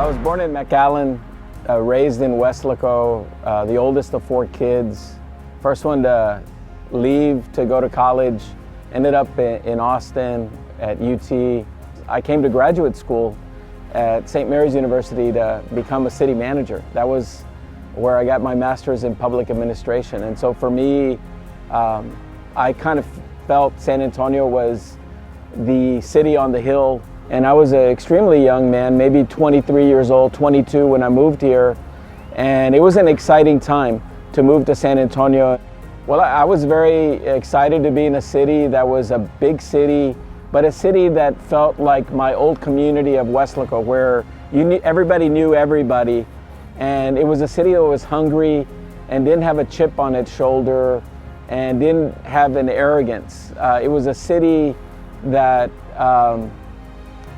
I was born in McAllen, raised in Weslaco, the oldest of 4 kids. First one to leave to go to college, ended up in Austin at UT. I came to graduate school at St. Mary's University to become a city manager. That was where I got my master's in public administration. And so for me, I kind of felt San Antonio was the city on the hill. And I was an extremely young man, maybe 23 years old, 22 when I moved here. And it was an exciting time to move to San Antonio. Well, I was very excited to be in a city that was a big city, but a city that felt like my old community of Weslaco, where everybody knew everybody. And it was a city that was hungry and didn't have a chip on its shoulder and didn't have an arrogance. It was a city that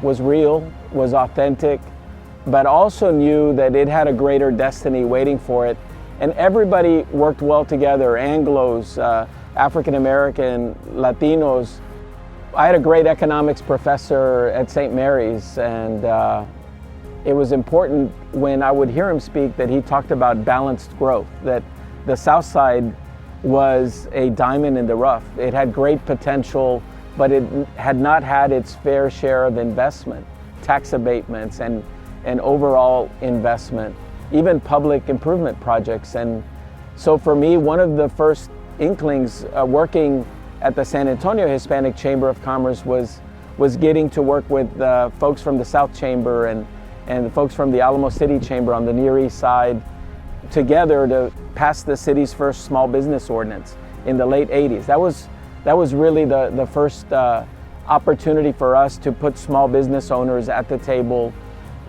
was real, was authentic, but also knew that it had a greater destiny waiting for it. And everybody worked well together, Anglos, African American, Latinos. I had a great economics professor at St. Mary's, and it was important when I would hear him speak that he talked about balanced growth, that the Southside was a diamond in the rough. It had great potential, but it had not had its fair share of investment, tax abatements, and overall investment, even public improvement projects. And so for me, one of the first inklings working at the San Antonio Hispanic Chamber of Commerce was getting to work with folks from the South Chamber and the folks from the Alamo City Chamber on the Near East Side together to pass the city's first small business ordinance in the late 80s. That was really the first opportunity for us to put small business owners at the table,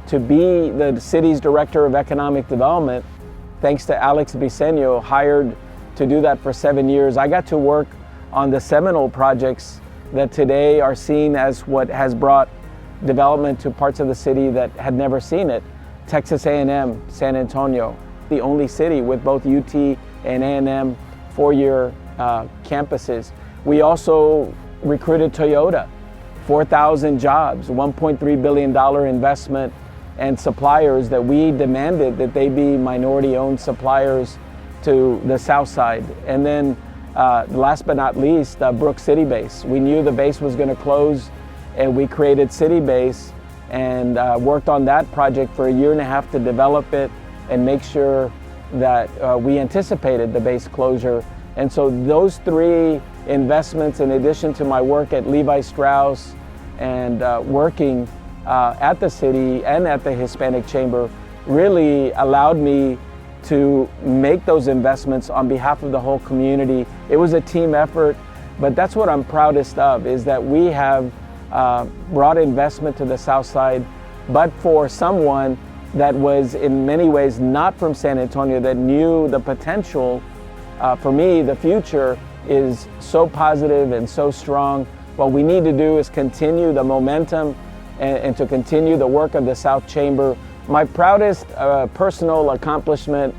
to be the city's director of economic development. Thanks to Alex Briceño, hired to do that for 7 years. I got to work on the seminal projects that today are seen as what has brought development to parts of the city that had never seen it. Texas A&M, San Antonio, the only city with both UT and A&M 4-year campuses. We also recruited Toyota, 4,000 jobs, $1.3 billion investment, and suppliers that we demanded that they be minority-owned suppliers to the South Side. And then last but not least, Brooks City Base. We knew the base was going to close, and we created City Base and worked on that project for 1.5 years to develop it and make sure that we anticipated the base closure. And so those 3 investments, in addition to my work at Levi Strauss and working at the city and at the Hispanic Chamber, really allowed me to make those investments on behalf of the whole community. It was a team effort, but that's what I'm proudest of, is that we have brought investment to the South Side, but for someone that was in many ways not from San Antonio, that knew the potential. For me, the future is so positive and so strong. What we need to do is continue the momentum and to continue the work of the South Chamber. My proudest personal accomplishment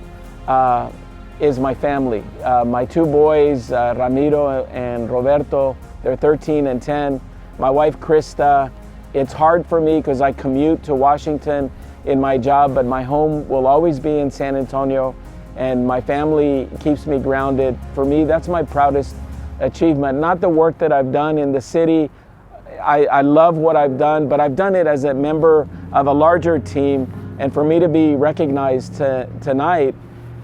is my family. My 2 boys, Ramiro and Roberto, they're 13 and 10. My wife, Krista. It's hard for me because I commute to Washington in my job, but my home will always be in San Antonio, and my family keeps me grounded. For me, that's my proudest achievement. Not the work that I've done in the city. I love what I've done, but I've done it as a member of a larger team. And for me to be recognized tonight,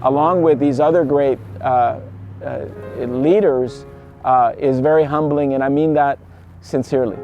along with these other great leaders, is very humbling, and I mean that sincerely.